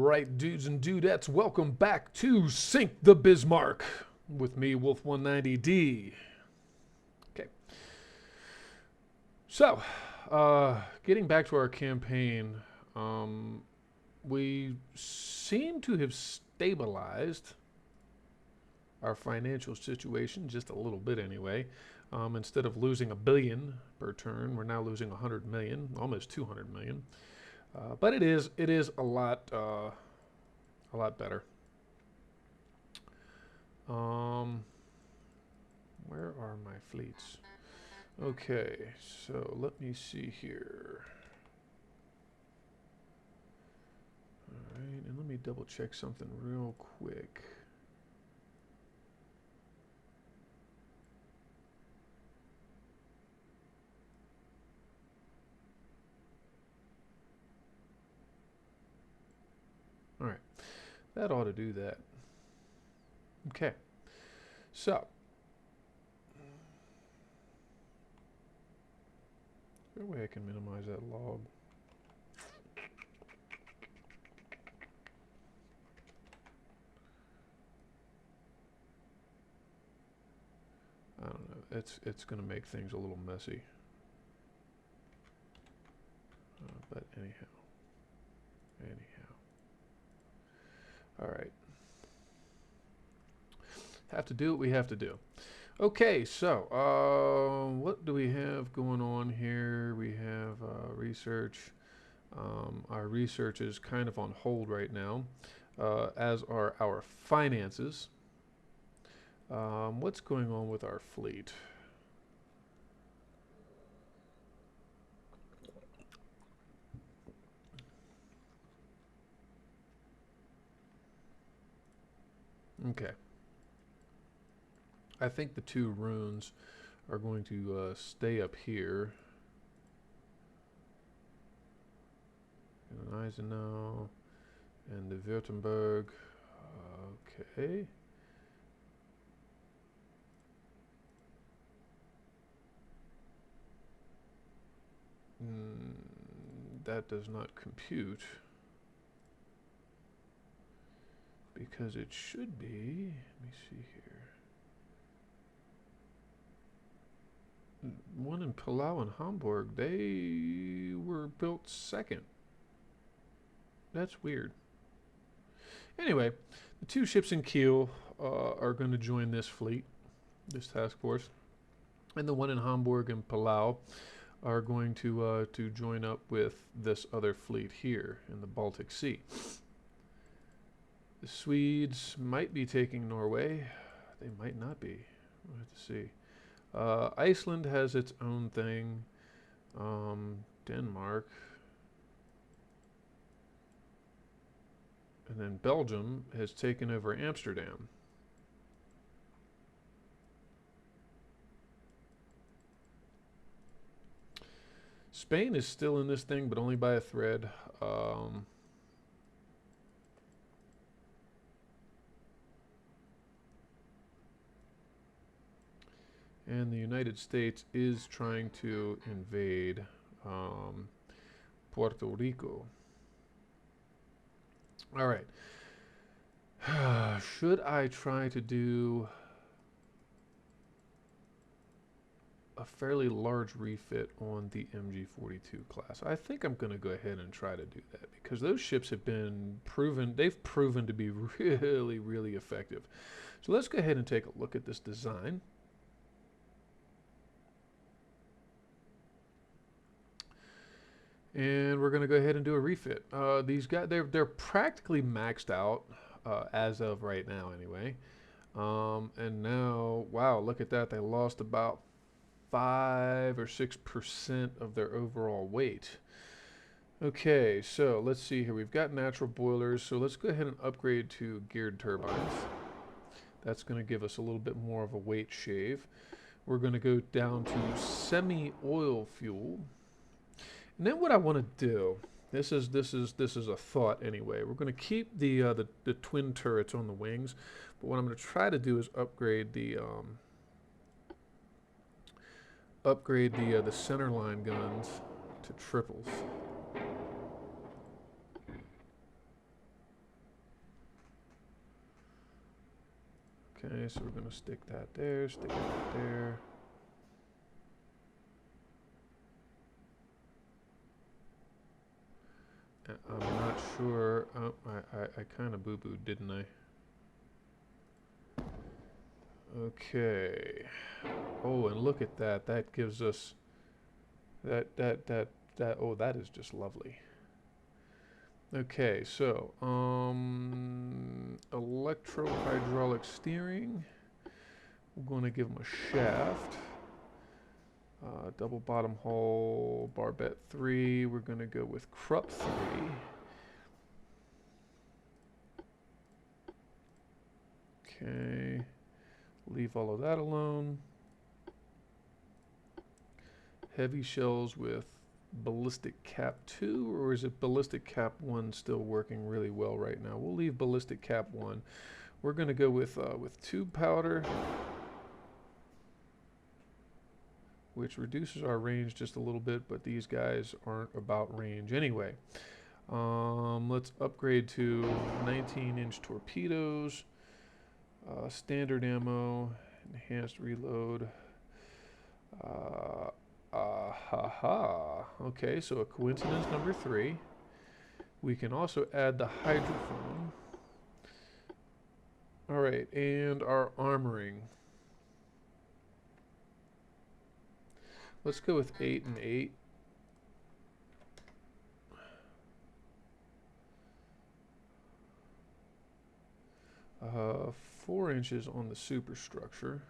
right, dudes and dudettes, welcome back to Sink the Bismarck with me, Wolf 190D. Okay, so getting back to our campaign, we seem to have stabilized our financial situation just a little bit anyway. Instead of losing $1 billion per turn, we're now losing 100 million, almost 200 million. But it is a lot better. Where are my fleets? Okay, so let me see here. All right, and let me double check something real quick. All right, that ought to do that. Okay, so is there a way I can minimize that log? I don't know. It's going to make things a little messy. But anyhow. All right. Have to do what we have to do. Okay, so what do we have going on here? We have research. Our research is kind of on hold right now, as are our finances. What's going on with our fleet? Okay. I think the two runes are going to stay up here. And Eisenhower and the Württemberg. Okay. That does not compute. Because it should be, let me see here. One in Palau and Hamburg, they were built second. That's weird. Anyway, the two ships in Kiel are going to join this fleet, this task force. And the one in Hamburg and Palau are going to join up with this other fleet here in the Baltic Sea. The Swedes might be taking Norway. They might not be. We'll have to see. Iceland has its own thing. Denmark. And then Belgium has taken over Amsterdam. Spain is still in this thing, but only by a thread. And the United States is trying to invade Puerto Rico. All right. Should I try to do a fairly large refit on the MG42 class? I think I'm going to go ahead and try to do that because those ships have been proven, they've proven to be really, really effective. So let's go ahead and take a look at this design. And we're going to go ahead and do a refit. These guys, they're practically maxed out as of right now anyway. And now, wow, look at that. They lost about 5 or 6% of their overall weight. Okay, so let's see here. We've got natural boilers, so let's go ahead and upgrade to geared turbines. That's going to give us a little bit more of a weight shave. We're going to go down to semi-oil fuel. And then what I want to do, this is a thought anyway. We're going to keep the twin turrets on the wings, but what I'm going to try to do is upgrade the centerline guns to triples. Okay, so we're going to stick that there, stick that there. I'm not sure. Oh, I kind of boo-booed, didn't I? Okay. Oh, and look at that. That gives us that. Oh, that is just lovely. Okay, so electro-hydraulic steering. We're going to give them a shaft. Double bottom hole, barbette 3. We're going to go with Krupp 3. Okay. Leave all of that alone. Heavy shells with ballistic cap 2, or is it ballistic cap 1 still working really well right now? We'll leave ballistic cap 1. We're going to go with tube powder, which reduces our range just a little bit, but these guys aren't about range anyway. Let's upgrade to 19-inch torpedoes, standard ammo, enhanced reload. Okay, so a coincidence number 3. We can also add the hydrophone. All right, and our armoring. Let's go with 8 and 8. Uh, 4 inches on the superstructure.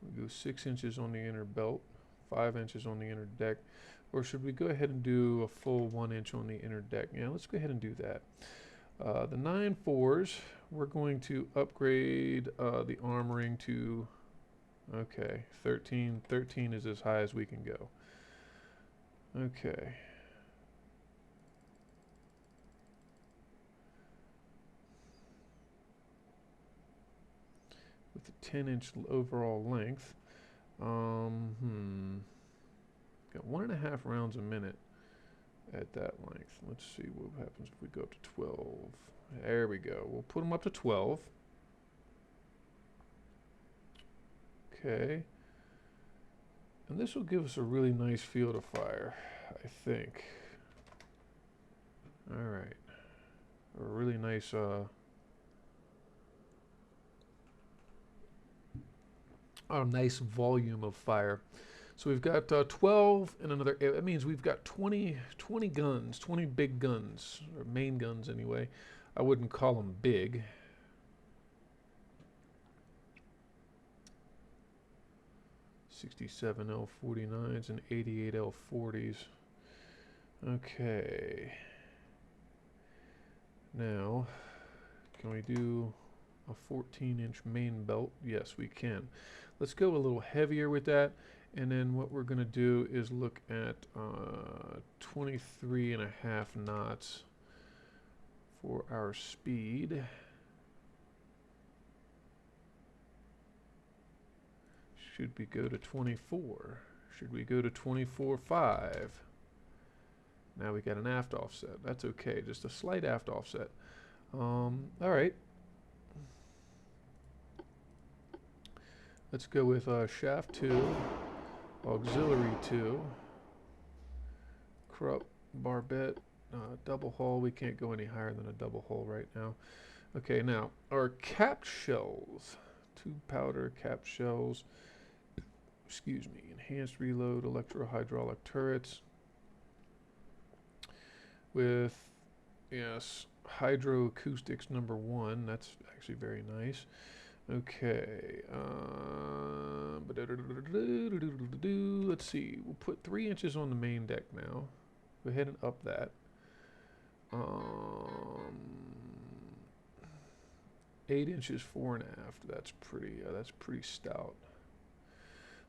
We go 6 inches on the inner belt, 5 inches on the inner deck. Or should we go ahead and do a full 1 inch on the inner deck? Yeah, let's go ahead and do that. The 9/4s, we're going to upgrade the armoring to, okay, 13. 13 is as high as we can go. Okay. With a 10-inch overall length. Got 1.5 rounds a minute at that length. Let's see what happens if we go up to 12. There we go. We'll put them up to 12. Okay. And this will give us a really nice field of fire, I think. All right. A really nice a nice volume of fire. So we've got 12 and another. That means we've got 20 guns, 20 big guns, or main guns anyway. I wouldn't call them big. '67 L49s and 88 L40s. Okay. Now, can we do a 14-inch main belt? Yes, we can. Let's go a little heavier with that. And then what we're going to do is look at 23.5 knots for our speed. Should we go to 24? Should we go to 24.5? Now we got an aft offset. That's okay, just a slight aft offset. All right. Let's go with shaft 2, auxiliary 2, Krupp, barbette, double hull. We can't go any higher than a double hull right now. Okay, now our capped shells, tube powder, capped shells, excuse me, enhanced reload, electro-hydraulic turrets with, yes, hydroacoustics number 1. That's actually very nice. Okay, let's see, we'll put 3 inches on the main deck now. Go ahead and up that. 8 inches fore and aft, that's pretty stout.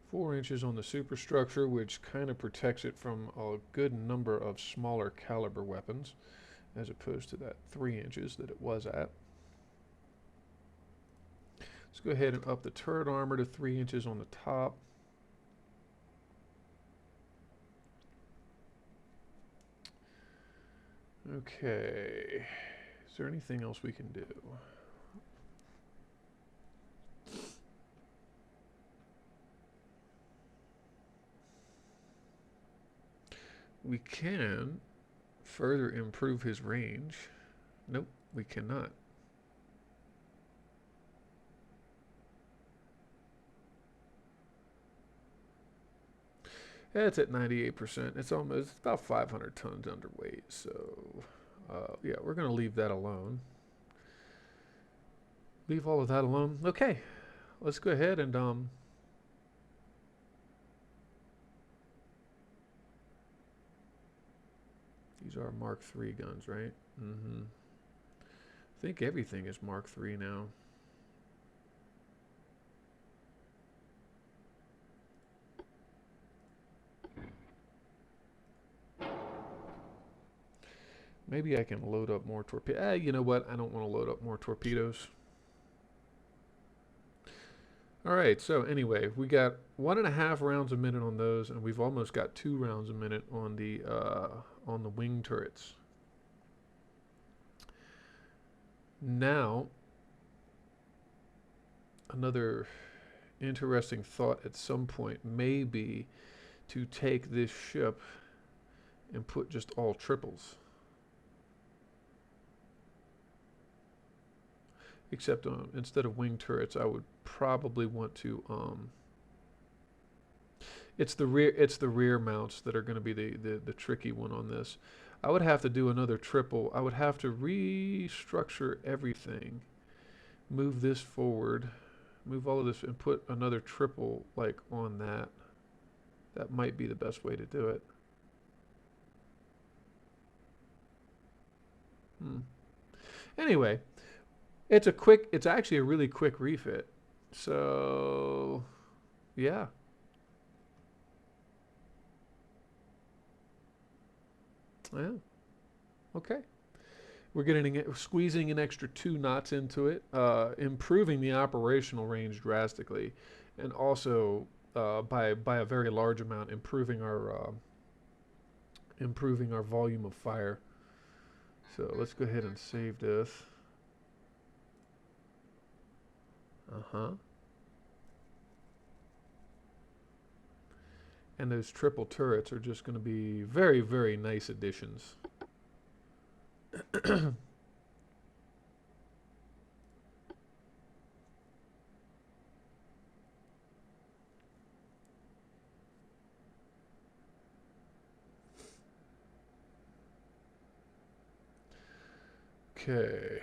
4 inches on the superstructure, which kind of protects it from a good number of smaller caliber weapons, as opposed to that 3 inches that it was at. Let's go ahead and up the turret armor to 3 inches on the top. Okay. Is there anything else we can do? We can further improve his range. Nope, we cannot. Yeah, it's at 98%. It's about 500 tons underweight. So, yeah, we're going to leave that alone. Leave all of that alone. Okay, let's go ahead and these are Mark III guns, right? Mm-hmm. I think everything is Mark III now. Maybe I can load up more torpedoes. You know what? I don't want to load up more torpedoes. All right. So anyway, we got 1.5 rounds a minute on those, and we've almost got 2 rounds a minute on the wing turrets. Now, another interesting thought at some point may be to take this ship and put just all triples. Except instead of wing turrets, I would probably want to. It's the rear mounts that are going to be the tricky one on this. I would have to do another triple. I would have to restructure everything, move this forward, move all of this, and put another triple like on that. That might be the best way to do it. Anyway, it's actually a really quick refit. So, yeah. Yeah. Okay. Squeezing an extra 2 knots into it, improving the operational range drastically, and also by a very large amount, improving our volume of fire. So let's go ahead and save this. Uh-huh. And those triple turrets are just going to be very, very nice additions. Okay.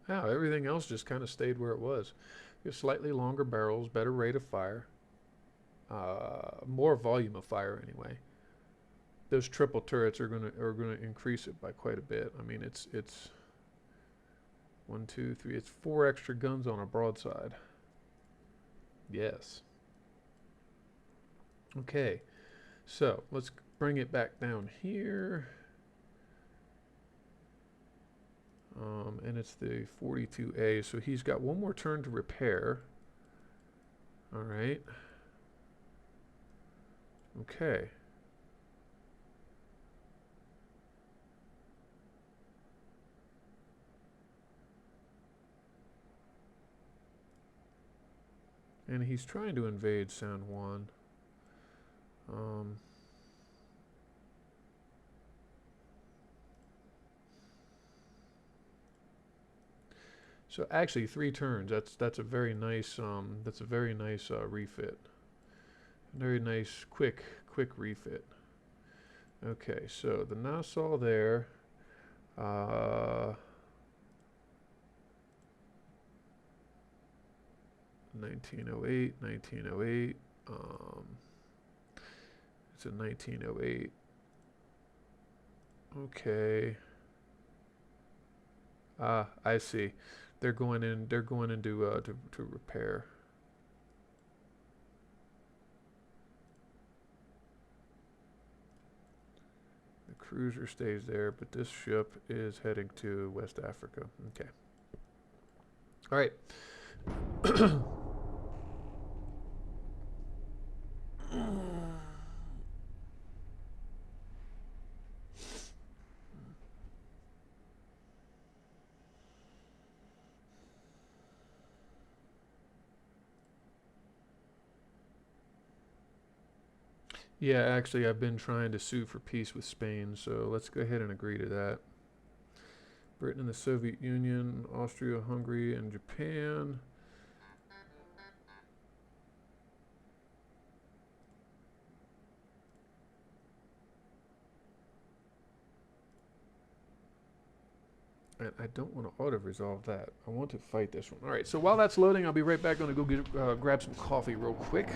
Wow, everything else just kind of stayed where it was. Slightly longer barrels, better rate of fire, more volume of fire anyway. Those triple turrets are gonna increase it by quite a bit. I mean, it's 1, 2, 3. It's 4 extra guns on a broadside. Yes. Okay, so let's bring it back down here. And it's the 42A, so he's got 1 more turn to repair. All right. Okay. And he's trying to invade San Juan. So actually, 3 turns. That's a very nice refit. Very nice, quick refit. Okay, so the Nassau there. 1908, 1908. It's a 1908. Okay. I see. They're going in. They're going into to repair. The cruiser stays there, but this ship is heading to West Africa. Okay. All right. Yeah, actually, I've been trying to sue for peace with Spain, so let's go ahead and agree to that. Britain and the Soviet Union, Austria, Hungary, and Japan. And I don't want to auto-resolve that. I want to fight this one. All right, so while that's loading, I'll be right back. Going to go grab some coffee real quick.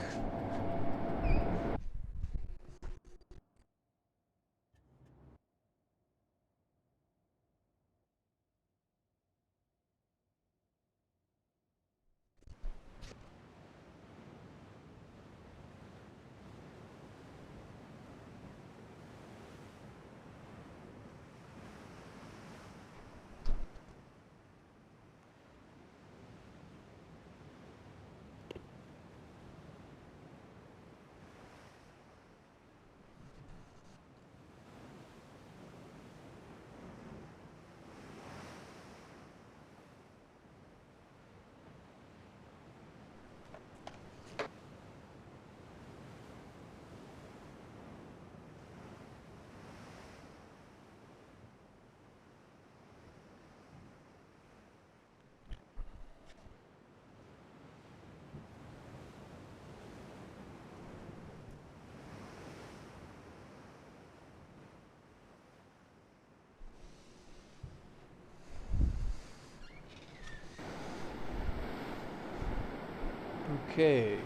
Okay.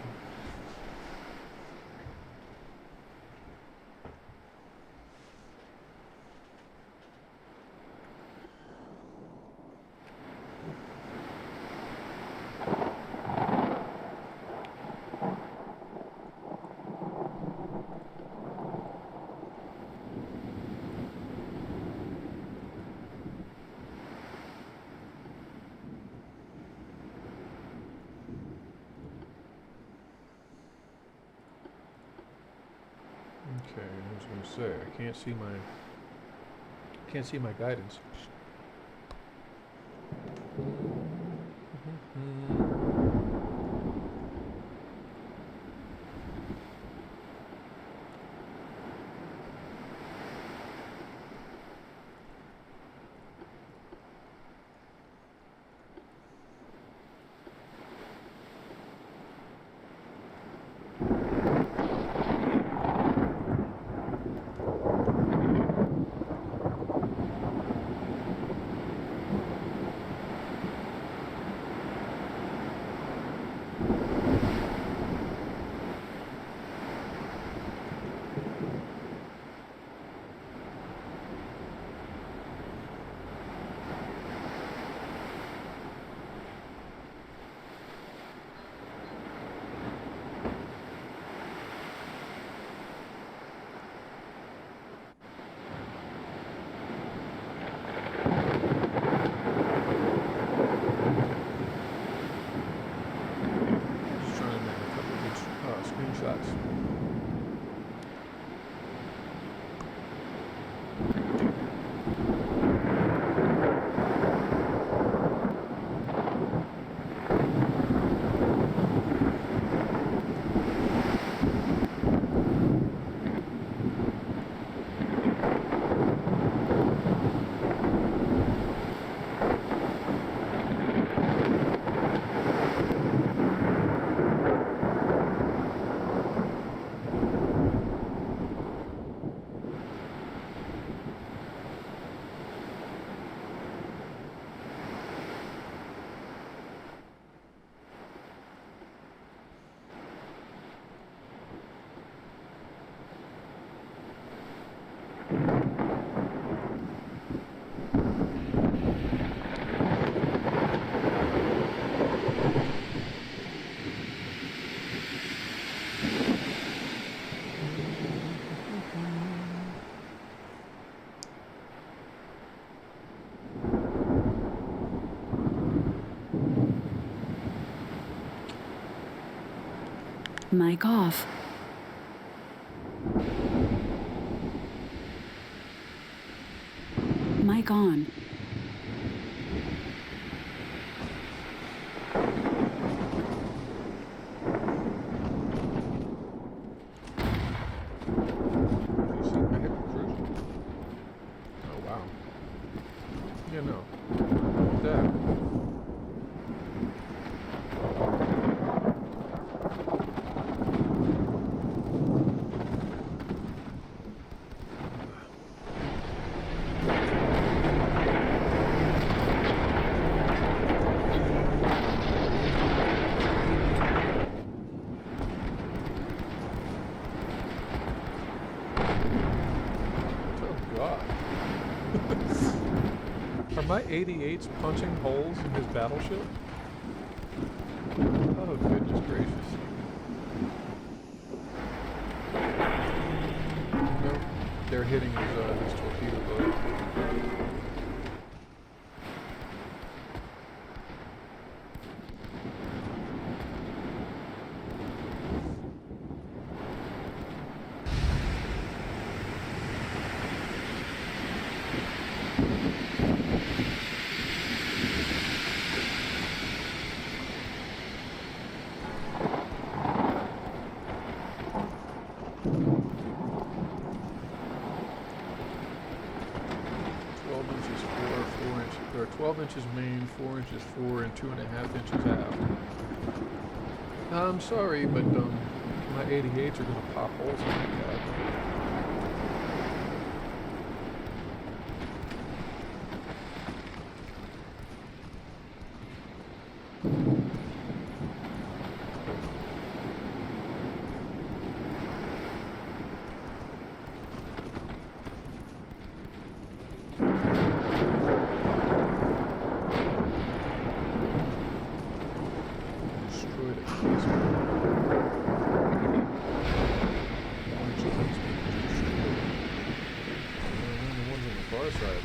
Okay, I was going to say I can't see my guidance. Mic off. Mic on. You see my hip cruise? Oh wow. Yeah, no. Look at that. Oh god. Are my 88s punching holes in his battleship? Oh goodness gracious. Nope. They're hitting his torpedo boat. Or 12 inches main, 4 inches fore, and 2.5 inches aft. I'm sorry, but my 88s are gonna pop holes in that guy. Destroyed a case. One inch of these being destroyed. The ones on the far side.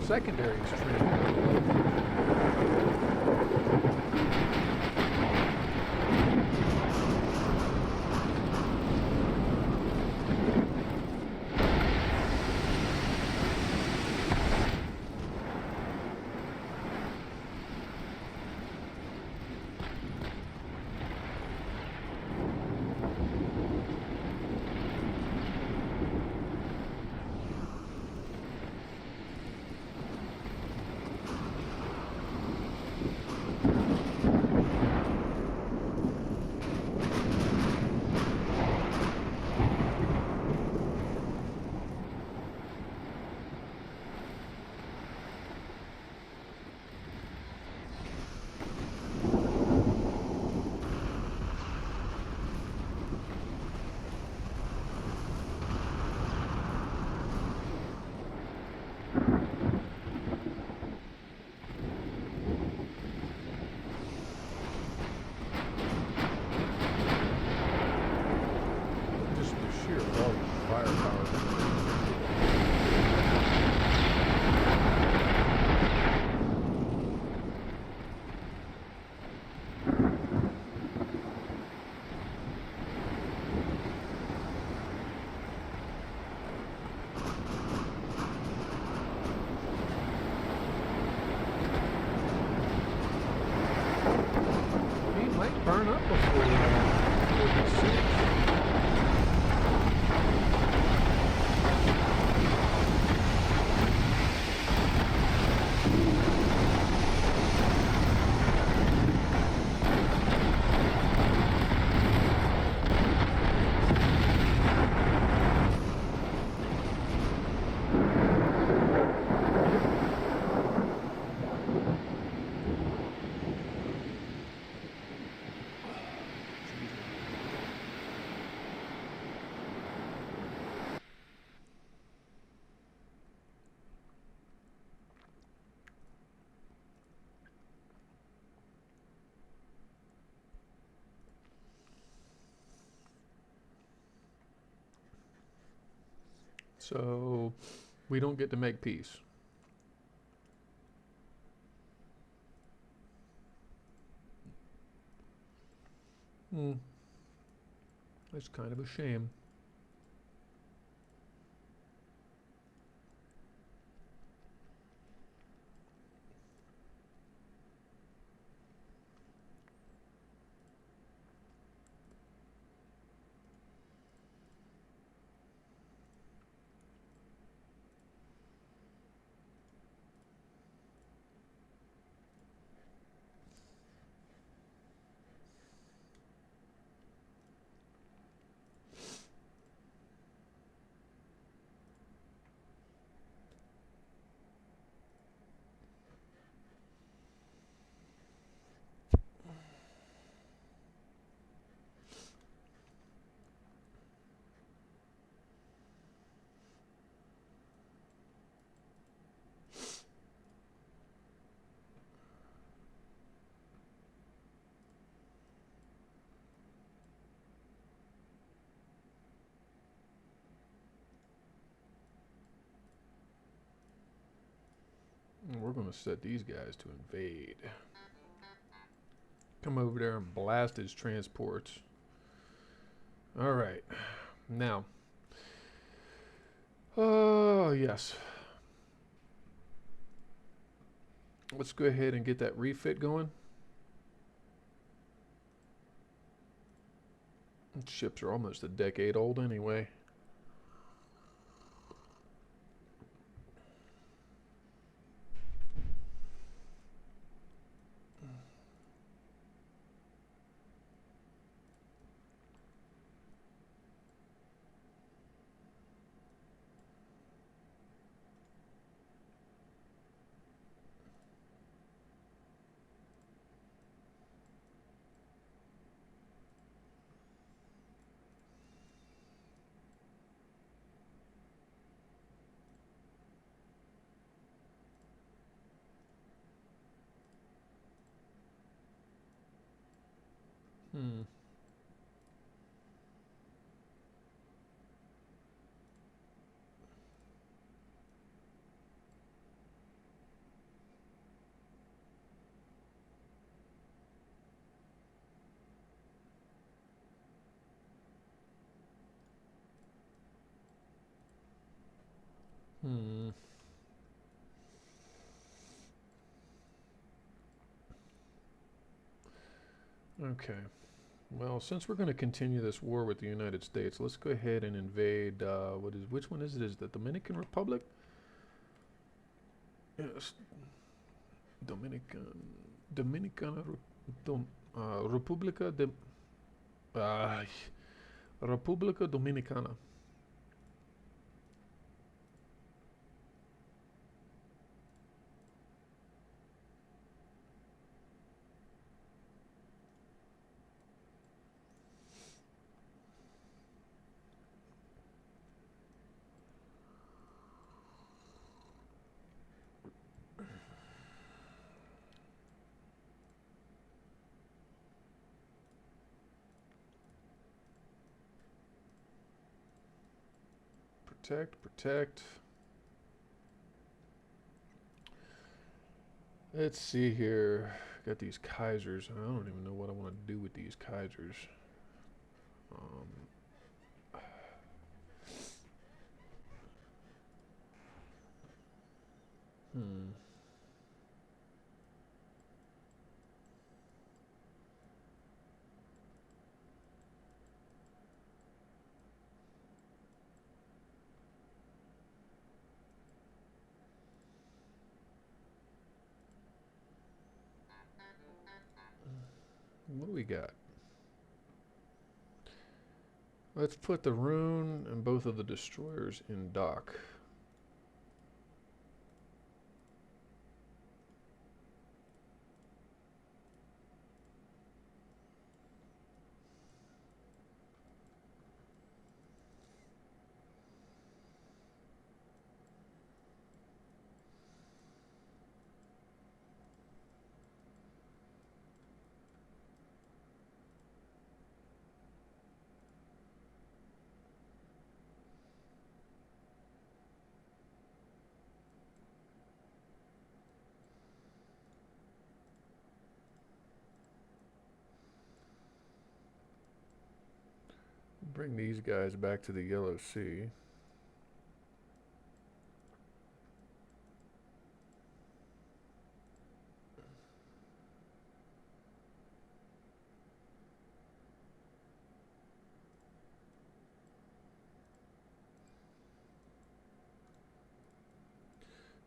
Secondary stream. So we don't get to make peace. Hmm. That's kind of a shame. We're going to set these guys to invade. Come over there and blast his transports. All right. Now. Oh, yes. Let's go ahead and get that refit going. Ships are almost a decade old anyway. Hmm. Hmm. Okay. Well, since we're going to continue this war with the United States, let's go ahead and invade. Which one is it? Is the Dominican Republic? Yes. Dominicana. República de. Uh, República Dominicana. Protect, protect. Let's see here. Got these Kaisers. I don't even know what I want to do with these Kaisers. Um, hmm. What do we got? Let's put the rune and both of the destroyers in dock. bring these guys back to the Yellow Sea.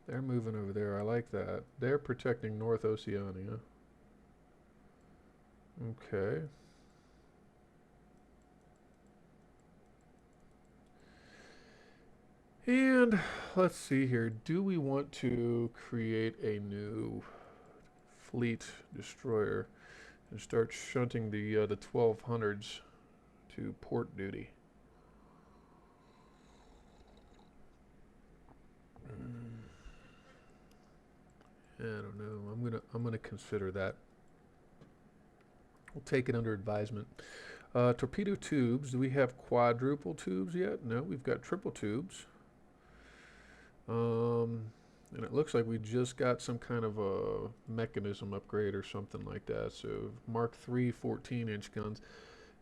They're moving over there. I like that. They're protecting North Oceania. Okay. And let's see here. Do we want to create a new fleet destroyer and start shunting the 1200s to port duty? I don't know. I'm gonna consider that. We'll take it under advisement. Torpedo tubes. Do we have quadruple tubes yet? No, we've got triple tubes. And it looks like we just got some kind of a mechanism upgrade or something like that. So Mark III 14-inch guns,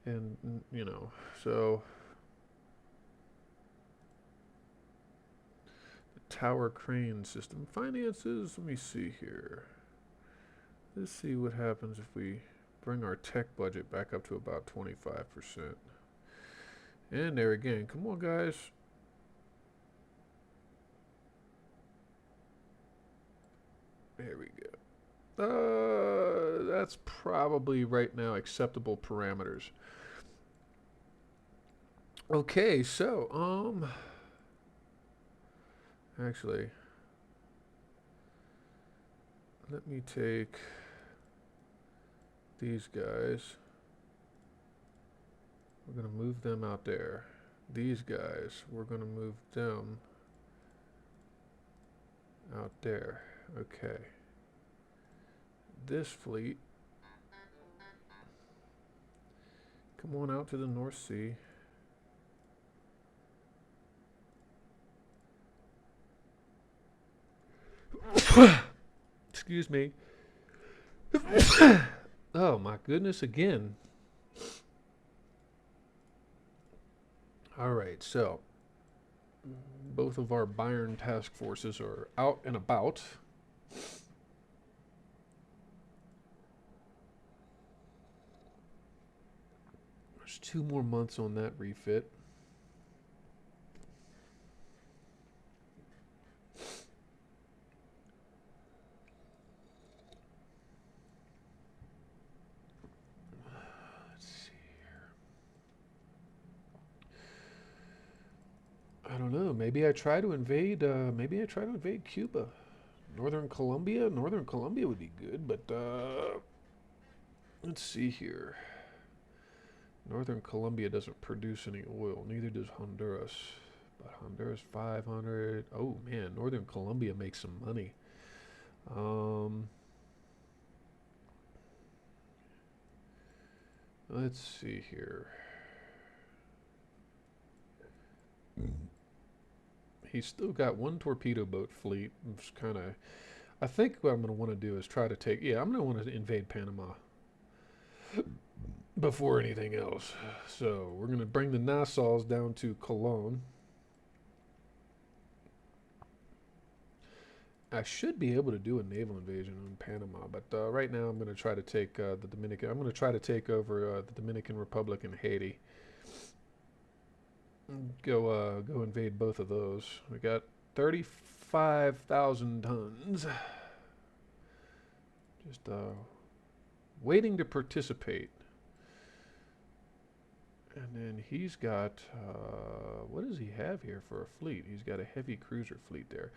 and you know, so the tower crane system finances. Let me see here. Let's see what happens if we bring our tech budget back up to about 25%. And there again, come on, guys. There we go. That's probably right now acceptable parameters. Okay, so, actually, let me take these guys. We're going to move them out there. These guys, we're going to move them out there. Okay. This fleet, come on out to the North Sea. Excuse me. Oh my goodness, again. All right, so both of our Bayern task forces are out and about. There's 2 more months on that refit. Let's see here. I don't know. Maybe I try to invade. Maybe I try to invade Cuba, Northern Colombia. Northern Colombia would be good, but let's see here. Northern Colombia doesn't produce any oil. Neither does Honduras. But Honduras 500. Oh man, Northern Colombia makes some money. Let's see here. He's still got 1 torpedo boat fleet. It's kind of. I think what I'm going to want to do is try to take. Yeah, I'm going to want to invade Panama before anything else. So we're going to bring the Nassaus down to Colon. I should be able to do a naval invasion on Panama, but right now I'm going to try to take the Dominican. I'm going to try to take over the Dominican Republic and Haiti. Go invade both of those. We got 35,000 tons. Just waiting to participate. And then he's got what does he have here for a fleet? He's got a heavy cruiser fleet there.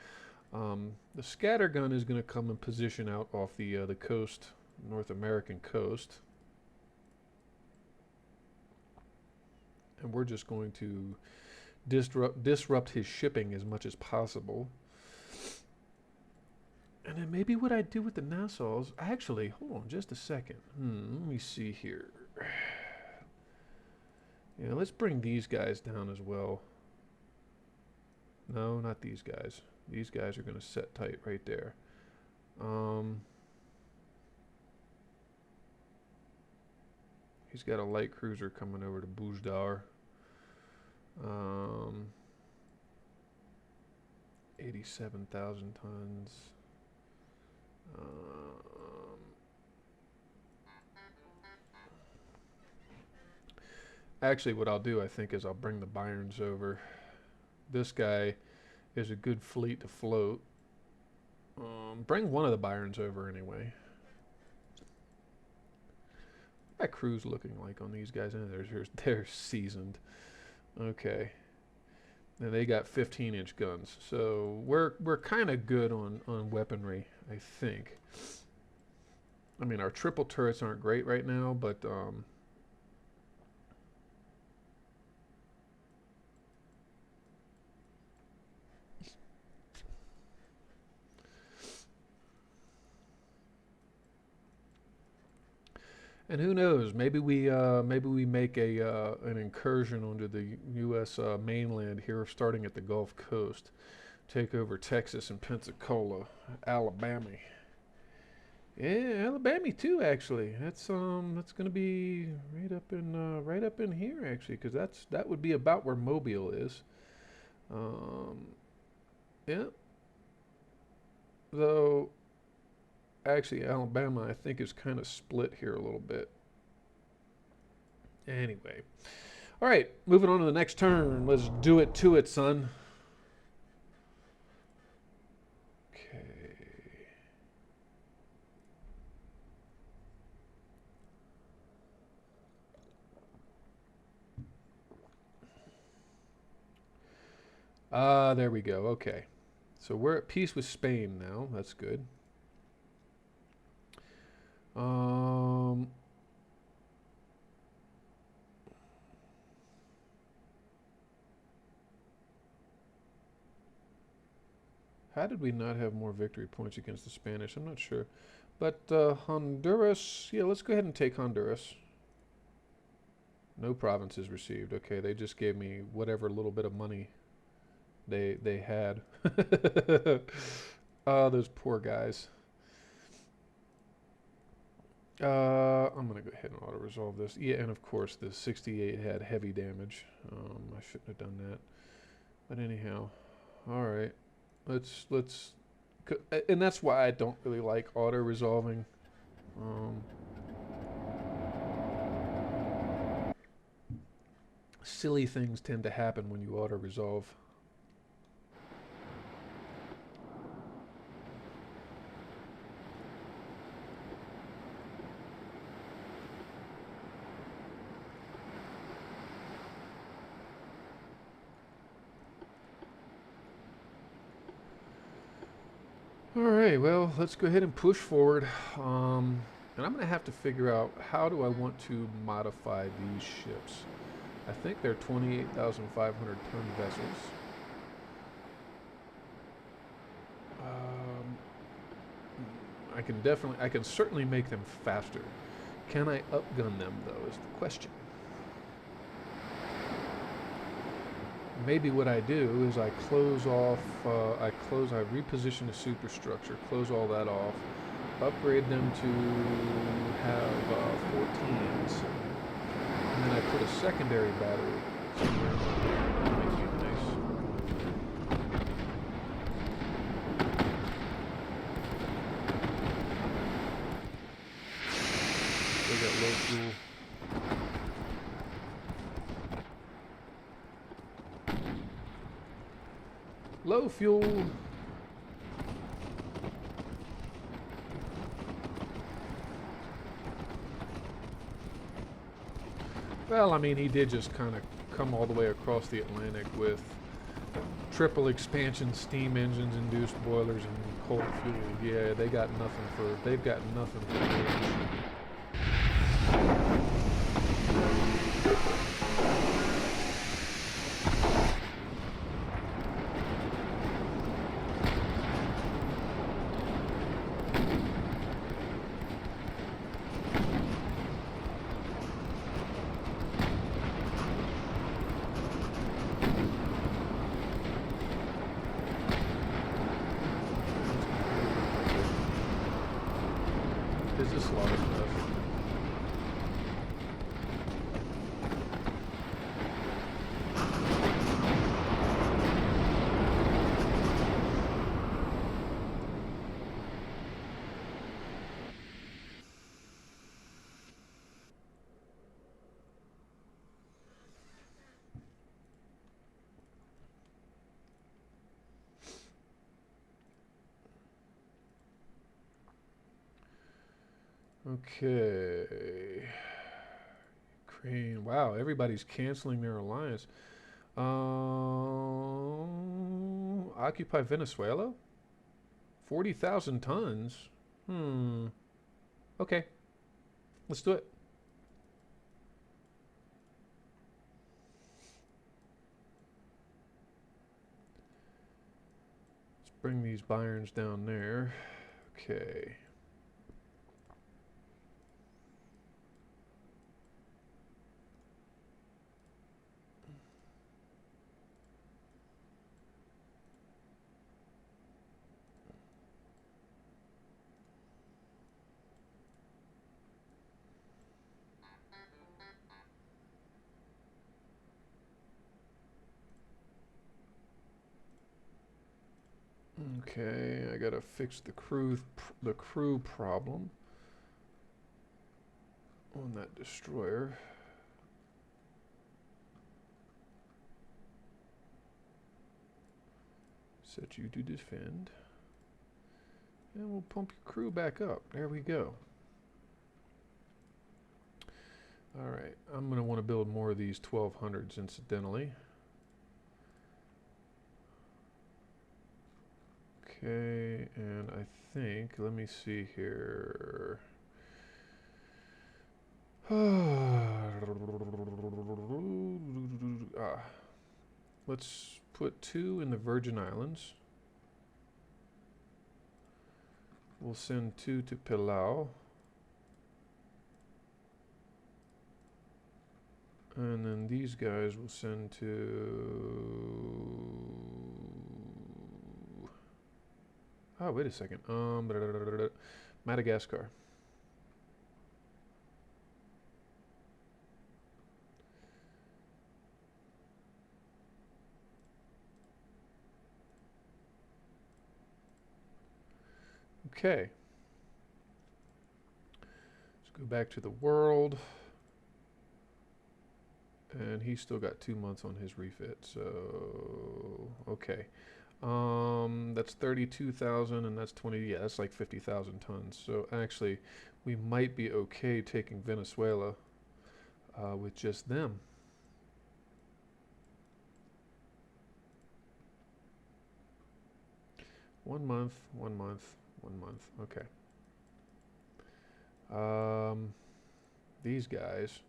The scattergun is going to come and position out off the coast, North American coast. And we're just going to disrupt his shipping as much as possible. And then maybe what I do with the Nassaus, actually, hold on just a second. Let me see here. Yeah, let's bring these guys down as well. No, not these guys. These guys are going to set tight right there. He's got a light cruiser coming over to Boujdar. Um, 87,000 tons. Actually, what I'll do, I think, is I'll bring the Byrons over. This guy is a good fleet to float. Bring one of the Byrons over anyway. What's that crew's looking like on these guys? They're seasoned. Okay. And they got 15-inch guns, so we're kind of good on weaponry, I think. I mean, our triple turrets aren't great right now, but and who knows? Maybe we make a an incursion onto the U.S. Mainland here, starting at the Gulf Coast, take over Texas and Pensacola, Alabama. Yeah, Alabama too. Actually, that's going to be right up in here actually, because that would be about where Mobile is. Yeah. Though, actually, Alabama I think is kind of split here a little bit. Anyway, all right, moving on to the next turn. Let's do it to it, son. There we go. Okay. So we're at peace with Spain now. That's good. How did we not have more victory points against the Spanish? I'm not sure. But Honduras, yeah, let's go ahead and take Honduras. No provinces received. Okay, they just gave me whatever little bit of money they had. Oh, those poor guys. I'm going to go ahead and auto-resolve this. Yeah, and of course, the 68 had heavy damage. I shouldn't have done that. But anyhow, all right. Let's and that's why I don't really like auto-resolving. Silly things tend to happen when you auto-resolve. All right, well, let's go ahead and push forward. And I'm going to have to figure out how do I want to modify these ships. I think they're 28,500 ton vessels. I can certainly make them faster. Can I upgun them though is the question. Maybe what I do is I close off, I reposition the superstructure, close all that off, upgrade them to have 14s, and then I put a secondary battery somewhere. That might be nice. They got low fuel. Low fuel. Well, I mean, he did just kind of come all the way across the Atlantic with triple expansion steam engines, induced boilers, and cold fuel. Yeah, they've got nothing for range. Is this a lot of stuff? Okay. Ukraine. Wow, everybody's canceling their alliance. Occupy Venezuela? 40,000 tons? Hmm. Okay, let's do it. Let's bring these Bayerns down there. Okay. Okay, I gotta fix the crew problem on that destroyer. Set you to defend. And we'll pump your crew back up. There we go. Alright, I'm going to want to build more of these 1200s incidentally. Okay, and I think, let me see here. Let's put 2 in the Virgin Islands. We'll send 2 to Palau. And then these guys will send to... Oh, wait a second. Madagascar. Okay. Let's go back to the world. And he's still got 2 months on his refit, so okay. That's 32,000, and that's 20. Yeah, that's like 50,000 tons. So actually, we might be okay taking Venezuela with just them. One month, 1 month, 1 month. Okay. These guys.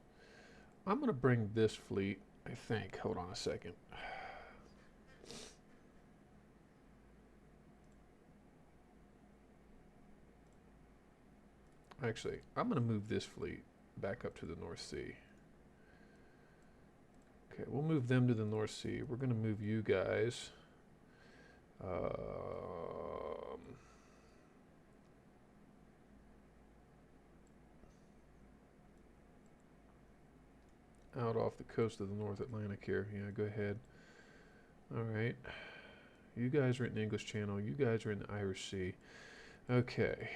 I'm gonna bring this fleet, I think. Hold on a second. Actually, I'm gonna move this fleet back up to the North Sea. Okay, we'll move them to the North Sea. We're gonna move you guys. Out off the coast of the North Atlantic here. Yeah, go ahead. All right. You guys are in the English Channel. You guys are in the Irish Sea. Okay.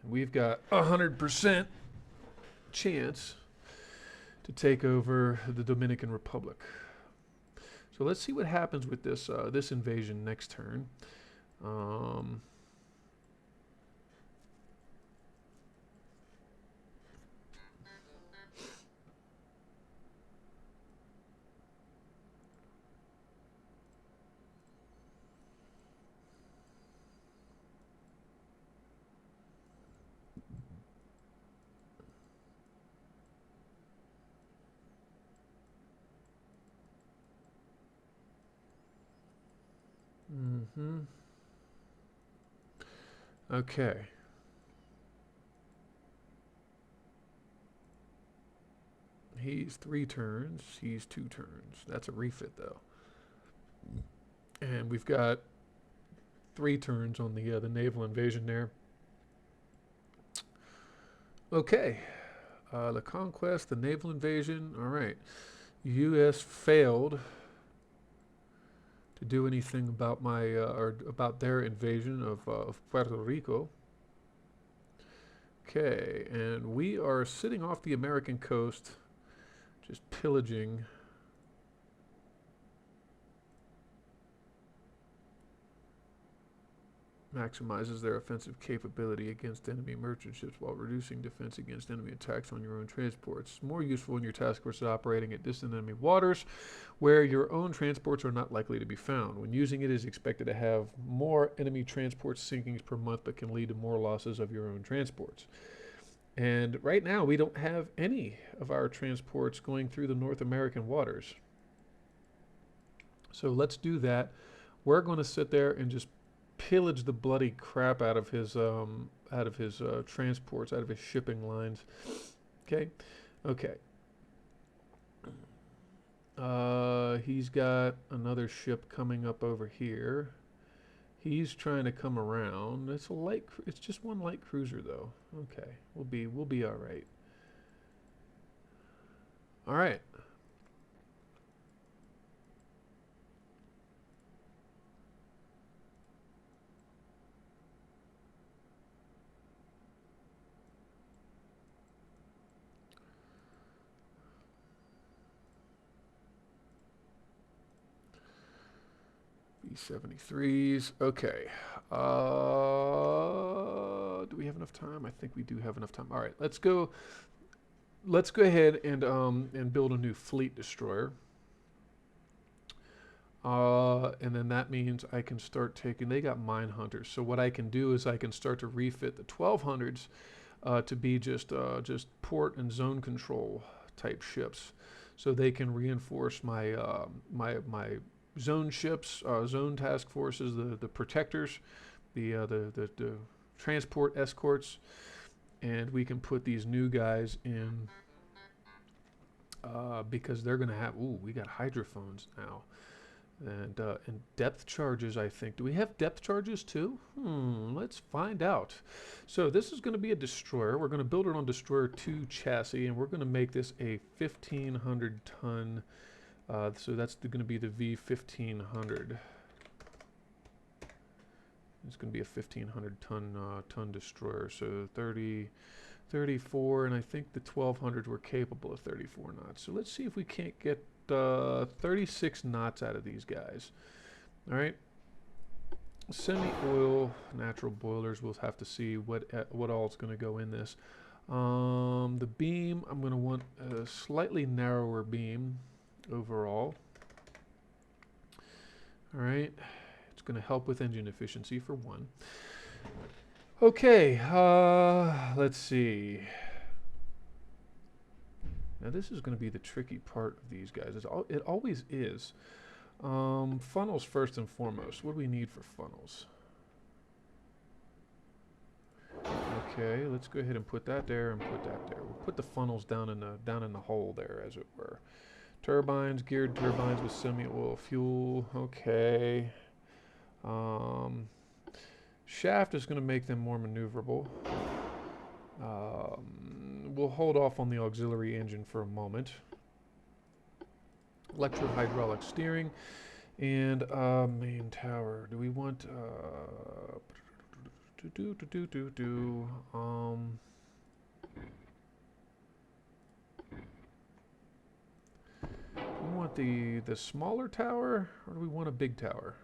And we've got 100% chance to take over the Dominican Republic. So let's see what happens with this this invasion next turn. Okay. He's 3 turns. He's 2 turns. That's a refit, though. And we've got 3 turns on the naval invasion there. Okay. The conquest, the naval invasion. All right. U.S. failed to do anything about my or about their invasion of Puerto Rico. Okay, and we are sitting off the American coast, just pillaging. Maximizes their offensive capability against enemy merchant ships while reducing defense against enemy attacks on your own transports. More useful when your task force is operating at distant enemy waters where your own transports are not likely to be found. When using it is expected to have more enemy transport sinkings per month, but can lead to more losses of your own transports. And right now we don't have any of our transports going through the North American waters. So let's do that. We're going to sit there and just pillage the bloody crap out of his transports, out of his shipping lines. Okay, okay. He's got another ship coming up over here. He's trying to come around. It's a light. It's just one light cruiser though. Okay, we'll be all right. All right. B-73s. Okay. Do we have enough time? I think we do have enough time. All right. Let's go. Let's go ahead and build a new fleet destroyer. And then that means I can start taking. They got mine hunters. So what I can do is I can start to refit the 1200s to be just port and zone control type ships, so they can reinforce my my zone ships, zone task forces, the protectors, the transport escorts, and we can put these new guys in because they're going to have. Ooh, we got hydrophones now. And depth charges, I think. Do we have depth charges too? Let's find out. So this is going to be a destroyer. We're going to build it on Destroyer 2 chassis, and we're going to make this a 1,500 ton. So that's going to be the V1500. It's going to be a 1,500 ton destroyer. So 30, 34, and I think the 1200s were capable of 34 knots. So let's see if we can't get 36 knots out of these guys. All right. Semi-oil natural boilers. We'll have to see what all is going to go in this. The beam, I'm going to want a slightly narrower beam overall. All right. It's going to help with engine efficiency for one. Okay. Let's see. Now this is going to be the tricky part of these guys. It always is. Funnels first and foremost. What do we need for funnels? Okay, let's go ahead and put that there and put that there. We'll put the funnels down in the hole there, as it were. Turbines, geared turbines with semi-oil fuel. Okay. Shaft is going to make them more maneuverable. We'll hold off on the auxiliary engine for a moment. Electro-hydraulic steering and main tower. Do we want we want the smaller tower, or do we want a big tower?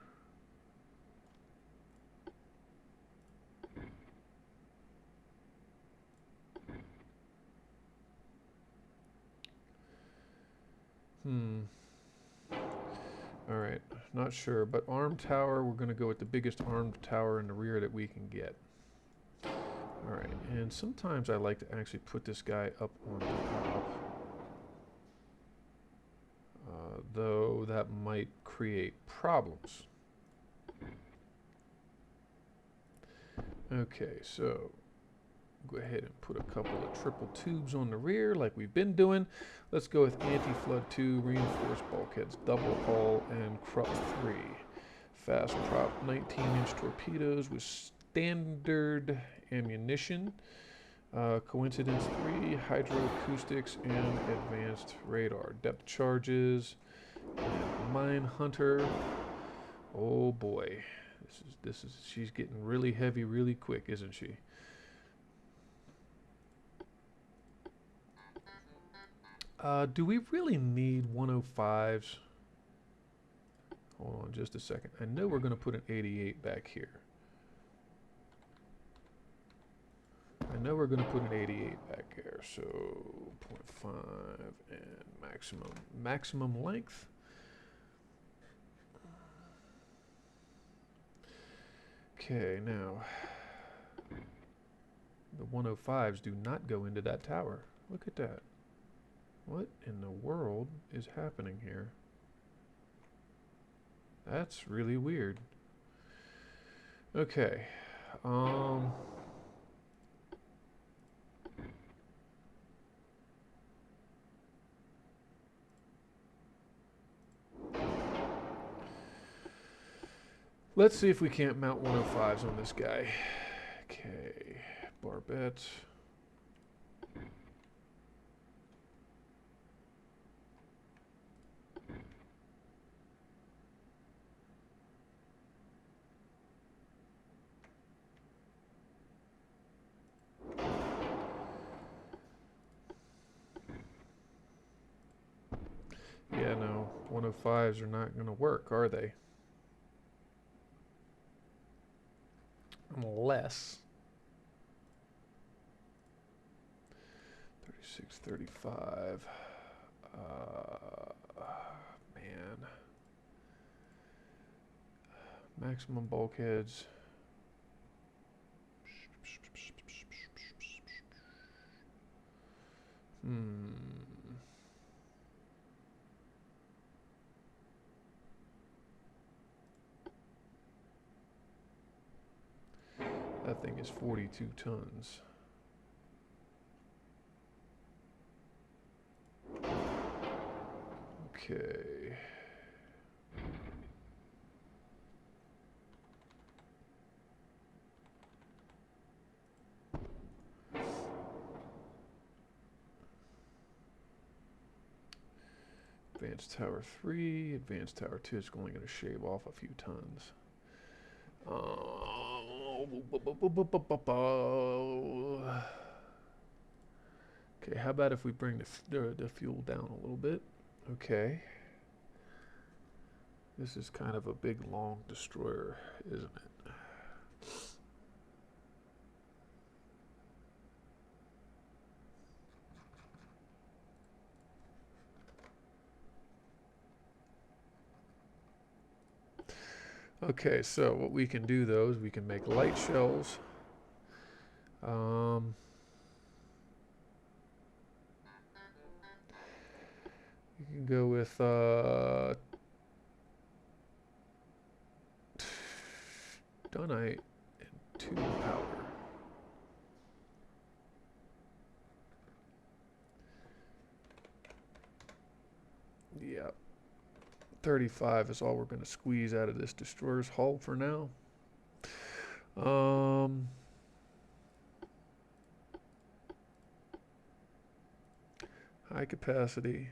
All right, not sure, but armed tower, we're going to go with the biggest armed tower in the rear that we can get. All right, and sometimes I like to actually put this guy up on top, though that might create problems. Okay, so go ahead and put a couple of triple tubes on the rear like we've been doing. Let's go with anti-flood 2, reinforced bulkheads, double hull, and Krupp 3. Fast prop 19-inch torpedoes with standard ammunition. Coincidence 3, hydroacoustics, and advanced radar. Depth charges, and mine hunter. Oh boy, she's getting really heavy really quick, isn't she? Do we really need 105s? Hold on just a second. I know we're going to put an 88 back here. I know we're going to put an 88 back here, so 0.5 and maximum length. Okay, now the 105s do not go into that tower. Look at that. What in the world is happening here? That's really weird. Okay. Let's see if we can't mount 105s on this guy. Okay. Barbette. Yeah, no. 105s are not going to work, are they? Unless 36, 35. Man. Maximum bulkheads. That thing is 42 tons. Okay. Advanced Tower 3, Advanced Tower 2 is only going to shave off a few tons. Okay, how about if we bring the fuel down a little bit? Okay. This is kind of a big, long destroyer, isn't it? Okay, so what we can do though is we can make light shells. You can go with Dunite and 2 power. Yep. 35 is all we're going to squeeze out of this destroyer's hull for now. High capacity.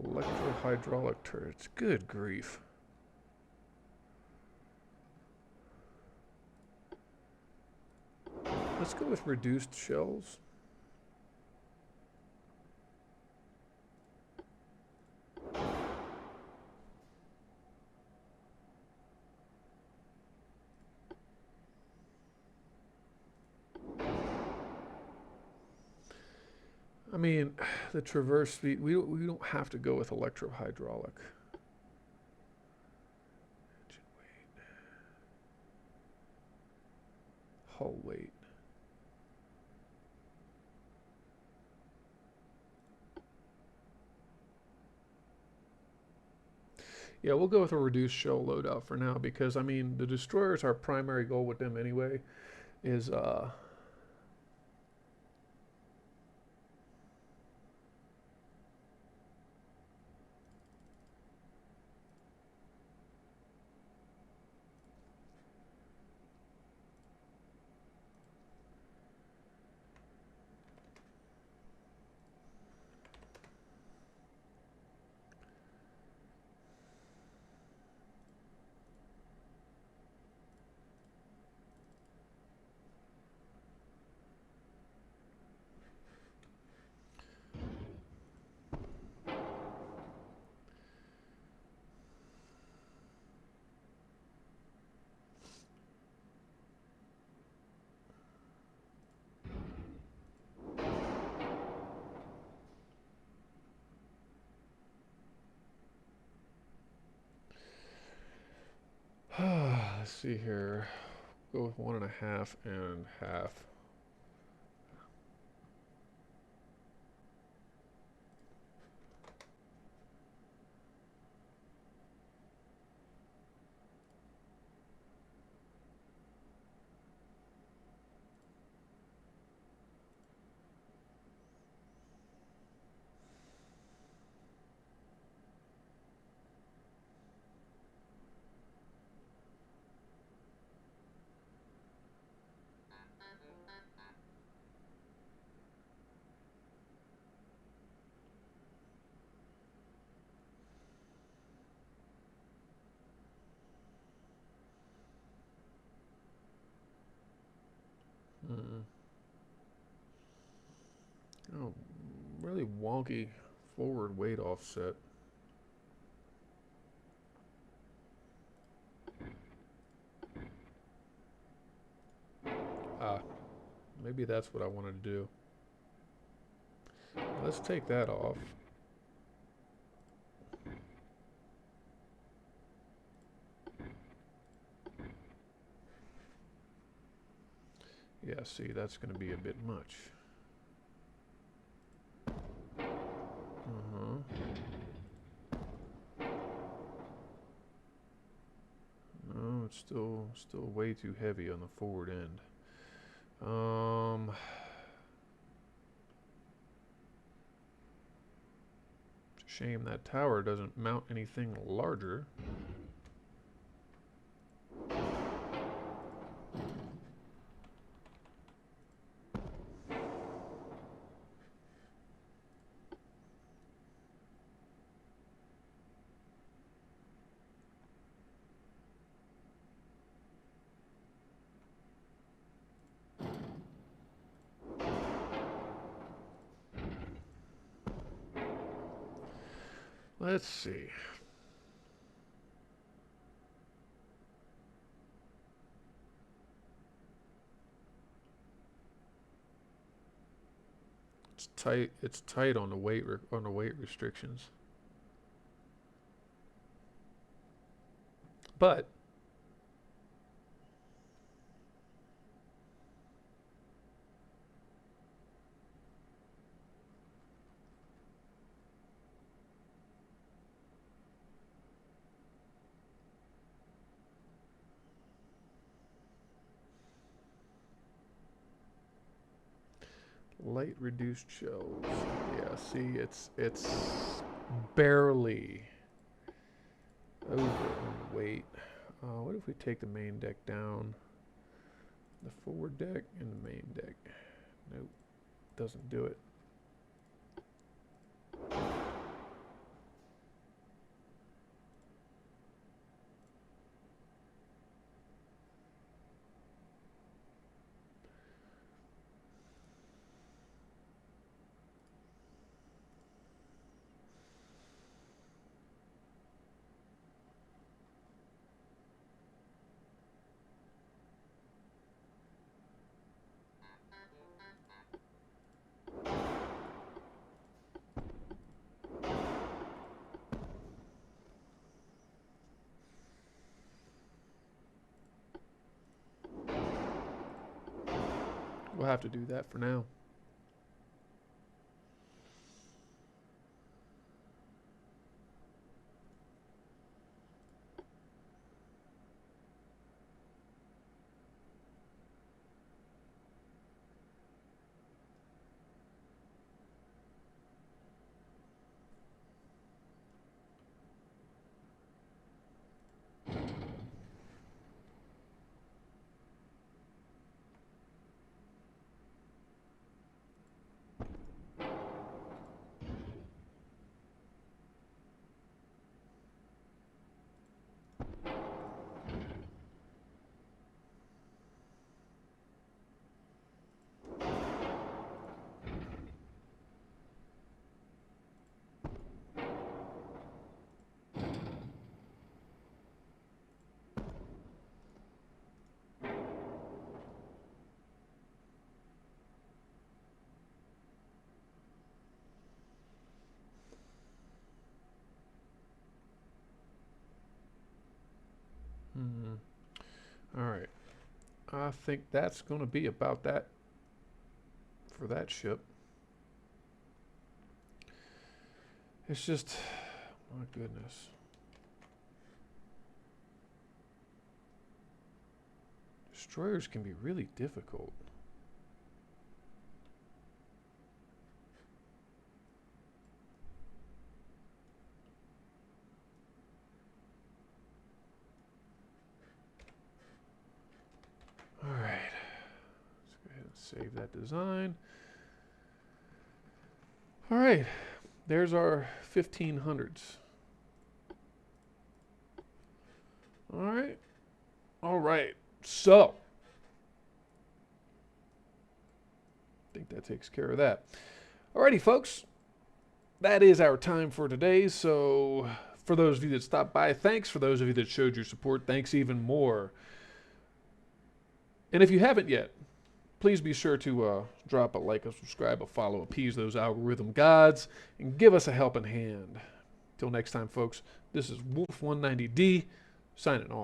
Electro-hydraulic turrets. Good grief. Let's go with reduced shells. I mean, the traverse speed, we don't have to go with electro-hydraulic. Engine weight. Hull weight. Yeah, we'll go with a reduced shell loadout for now because, I mean, the destroyers, our primary goal with them anyway, is Let's see here. Go with 1.5 and half. Mm. Oh, really wonky forward weight offset. Ah, maybe that's what I wanted to do. Let's take that off. Yeah, see, that's going to be a bit much. No, it's still way too heavy on the forward end. Shame that tower doesn't mount anything larger. Let's see. It's tight. It's tight on the weight restrictions. But light reduced shells. Yeah, see, it's barely over on weight. What if we take the main deck down? The forward deck and the main deck. Nope, doesn't do it. We'll have to do that for now. All right. I think that's going to be about that for that ship. It's just, my goodness. Destroyers can be really difficult. All right. Let's go ahead and save that design. All right. There's our 1500s. All right. All right. So, I think that takes care of that. Alrighty, folks. That is our time for today. So, for those of you that stopped by, thanks. For those of you that showed your support, thanks even more. And if you haven't yet, please be sure to drop a like, a subscribe, a follow, appease those algorithm gods, and give us a helping hand. Till next time, folks, this is Wolf190D signing off.